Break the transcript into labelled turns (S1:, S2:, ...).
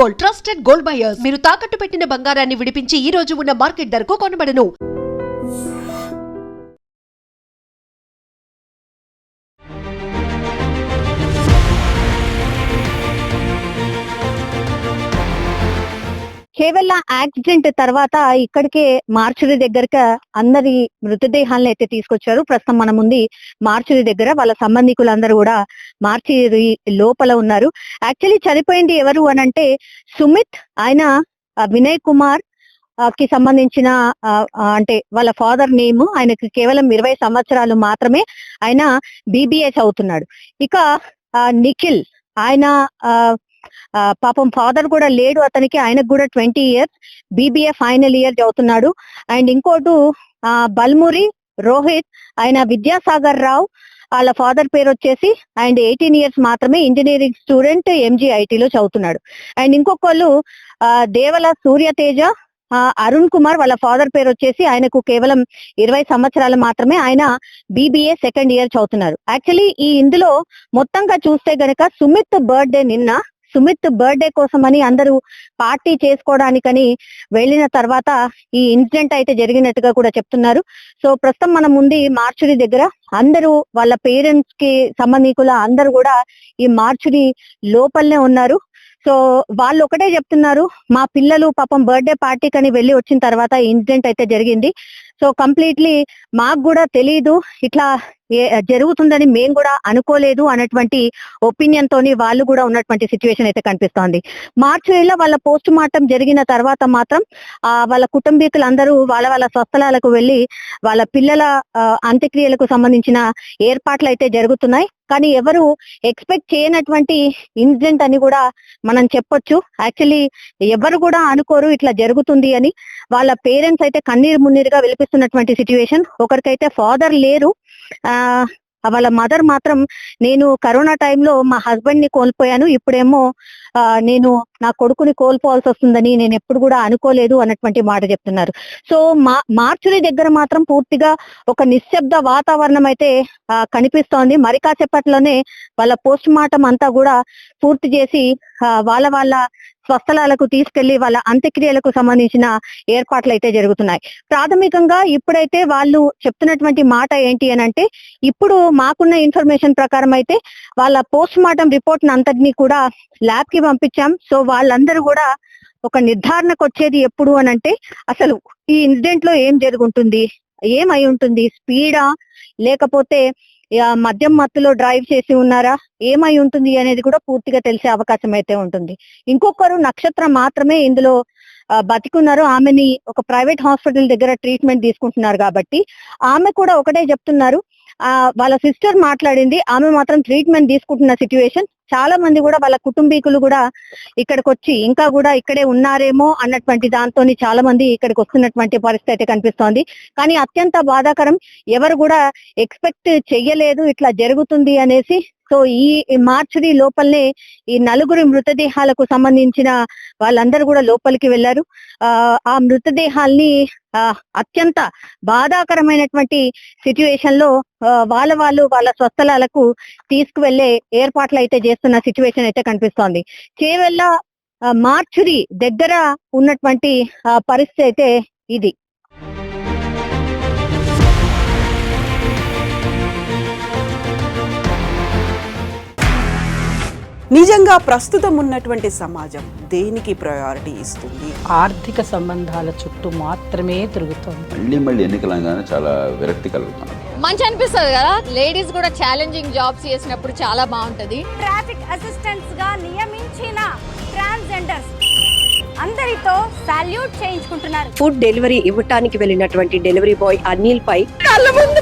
S1: Gold, trusted gold buyers. మీరు తాకట్టు పెట్టిన బంగారాన్ని విడిపించి ఈ రోజు ఉన్న మార్కెట్ ధరకు కొనబడను.
S2: కేవలం యాక్సిడెంట్ తర్వాత ఇక్కడికే మార్చురీ దగ్గరగా అందరి మృతదేహాలను అయితే తీసుకొచ్చారు. ప్రస్తుతం మన ముందు మార్చురీ దగ్గర వాళ్ళ సంబంధికులందరూ కూడా మార్చురీ లోపల ఉన్నారు. యాక్చువల్లీ చనిపోయింది ఎవరు అనంటే సుమిత్, ఆయన వినయ్ కుమార్ కి సంబంధించిన అంటే వాళ్ళ ఫాదర్ నేమ్. ఆయనకి కేవలం 20 సంవత్సరాలు మాత్రమే. ఆయన BBA చదువుతున్నాడు. ఇక నిఖిల్, ఆయన పాపం ఫాదర్ కూడా లేడు అతనికి, ఆయనకు కూడా 20 years, BBA ఫైనల్ ఇయర్ చదువుతున్నాడు. అండ్ ఇంకోటి బల్మురి రోహిత్, ఆయన విద్యాసాగర్ రావు, వాళ్ళ ఫాదర్ పేరు వచ్చేసి అండ్ 18 years మాత్రమే, ఇంజనీరింగ్ స్టూడెంట్, MGIT లో చదువుతున్నాడు. అండ్ ఇంకొకళ్ళు దేవల సూర్యతేజ, అరుణ్ కుమార్, వాళ్ళ ఫాదర్ పేరు వచ్చేసి ఆయనకు కేవలం 20 సంవత్సరాలు మాత్రమే, ఆయన BBA సెకండ్ ఇయర్ చదువుతున్నారు. యాక్చువల్లీ ఈ ఇందులో మొత్తంగా చూస్తే గనక సుమిత్ బర్త్డే నిన్న, సుమిత్ బర్త్డే కోసమని అందరూ పార్టీ చేసుకోవడానికని వెళ్ళిన తర్వాత ఈ ఇన్సిడెంట్ అయితే జరిగినట్టుగా కూడా చెప్తున్నారు. సో ప్రస్తుతం మన ముందు మార్చురీ దగ్గర అందరూ వాళ్ళ పేరెంట్స్ కి సంబంధికుల అందరూ కూడా ఈ మార్చురీ లోపలనే ఉన్నారు. సో వాళ్ళు ఒకటే చెప్తున్నారు, మా పిల్లలు పాపం బర్త్డే పార్టీకి అని వెళ్ళి వచ్చిన తర్వాత ఇన్సిడెంట్ అయితే జరిగింది. సో కంప్లీట్లీ మాకు కూడా తెలీదు, ఇట్లా జరుగుతుందని మేము కూడా అనుకోలేదు అన్నటువంటి ఒపీనియన్ తోని వాళ్ళు కూడా ఉన్నటువంటి సిచ్యువేషన్ అయితే కనిపిస్తోంది. మార్చురీలో వాళ్ళ పోస్ట్ మార్టం జరిగిన తర్వాత మాత్రం వాళ్ళ కుటుంబీకులందరూ వాళ్ళ వాళ్ళ స్వస్థలాలకు వెళ్ళి వాళ్ళ పిల్లల అంత్యక్రియలకు సంబంధించిన ఏర్పాట్లు అయితే జరుగుతున్నాయి. కానీ ఎవరు ఎక్స్పెక్ట్ చేయనటువంటి ఇన్సిడెంట్ అని కూడా మనం చెప్పొచ్చు. యాక్చువల్లీ ఎవరు కూడా అనుకోరు ఇట్లా జరుగుతుంది అని. వాళ్ళ పేరెంట్స్ అయితే కన్నీరు మున్నీరుగా విలిపిస్తున్నటువంటి సిచ్యువేషన్. ఒకరికైతే ఫాదర్ లేరు, వాళ్ళ మదర్ మాత్రం నేను కరోనా టైంలో మా హస్బెండ్ ని కోల్పోయాను, ఇప్పుడేమో నేను నా కొడుకుని కోల్పోవాల్సి వస్తుందని నేను ఎప్పుడు కూడా అనుకోలేదు అన్నటువంటి మాట చెప్తున్నారు. సో మార్చురీ దగ్గర మాత్రం పూర్తిగా ఒక నిశ్శబ్ద వాతావరణం అయితే కనిపిస్తోంది. మరి కాసేపట్లోనే వాళ్ళ పోస్ట్ మార్టం అంతా కూడా పూర్తి చేసి వాళ్ళ వాళ్ళ స్వస్థలాలకు తీసుకెళ్లి వాళ్ళ అంత్యక్రియలకు సంబంధించిన ఏర్పాట్లు అయితే జరుగుతున్నాయి. ప్రాథమికంగా ఇప్పుడైతే వాళ్ళు చెప్తున్నటువంటి మాట ఏంటి అని అంటే, ఇప్పుడు మాకున్న ఇన్ఫర్మేషన్ ప్రకారం అయితే వాళ్ళ పోస్ట్ మార్టం రిపోర్ట్ అంతటినీ కూడా ల్యాబ్ కి పంపించాం. సో వాళ్ళందరూ కూడా ఒక నిర్ధారణకు వచ్చేది ఎప్పుడు అని అంటే, అసలు ఈ ఇన్సిడెంట్ లో ఏం జరుగుతుంది, ఏమై ఉంటుంది, స్పీడా లేకపోతే మద్యం మత్తులో డ్రైవ్ చేసి ఉన్నారా, ఏమై ఉంటుంది అనేది కూడా పూర్తిగా తెలిసే అవకాశం అయితే ఉంటుంది. ఇంకొకరు నక్షత్ర మాత్రమే ఇందులో బతికున్నారు. ఆమెని ఒక ప్రైవేట్ హాస్పిటల్ దగ్గర ట్రీట్మెంట్ తీసుకుంటున్నారు కాబట్టి ఆమె కూడా ఒకటే చెప్తున్నారు, వాళ్ళ సిస్టర్ మాట్లాడింది, ఆమె మాత్రం ట్రీట్మెంట్ తీసుకుంటున్న సిచ్యువేషన్. చాలా మంది కూడా వాళ్ళ కుటుంబీకులు కూడా ఇక్కడికి వచ్చి ఇంకా కూడా ఇక్కడే ఉన్నారేమో అన్నటువంటి దాంతో చాలా మంది ఇక్కడికి వస్తున్నటువంటి పరిస్థితి అయితే కనిపిస్తోంది. కానీ అత్యంత బాధాకరం, ఎవరు కూడా ఎక్స్పెక్ట్ చెయ్యలేదు ఇట్లా జరుగుతుంది అనేసి. సో ఈ మార్చురీ లోపలనే ఈ 4 మృతదేహాలకు సంబంధించిన వాళ్ళందరూ కూడా లోపలికి వెళ్లారు. ఆ మృతదేహాల్ని అత్యంత బాధాకరమైనటువంటి సిచ్యువేషన్ లో వాళ్ళ స్వస్థలాలకు తీసుకువెళ్లే ఏర్పాట్లు అయితే చేస్తున్న సిచ్యువేషన్ అయితే కనిపిస్తోంది. కేవలం మార్చురీ దగ్గర ఉన్నటువంటి పరిస్థితి అయితే ఇది.
S3: నిజంగా ప్రస్తుతం ఉన్నటువంటి సమాజం దేనికి ప్రయారిటీ ఇస్తుంది?
S4: ఆర్థిక సంబంధాల చుట్టూ మాత్రమే తిరుగుతుంది.
S5: మళ్ళీ ఎన్నికలంగానే చాలా విరక్తి కలుగుతుంది.
S6: మంచి అనిపిస్తుంది కదా, లేడీస్ కూడా ఛాలెంజింగ్ జాబ్స్ చేసినప్పుడు చాలా బాగుంటది.
S7: ట్రాఫిక్ అసిస్టెంట్స్ గా నియమించిన ట్రాన్స్జెండర్స్ అందరితో సాల్యూట్ చేయించుకుంటున్నారు.
S8: ఫుడ్ డెలివరీ ఇవ్వటానికి వెళ్ళినటువంటి డెలివరీ బాయ్ అనిల్ పై కళ్ళ ముందు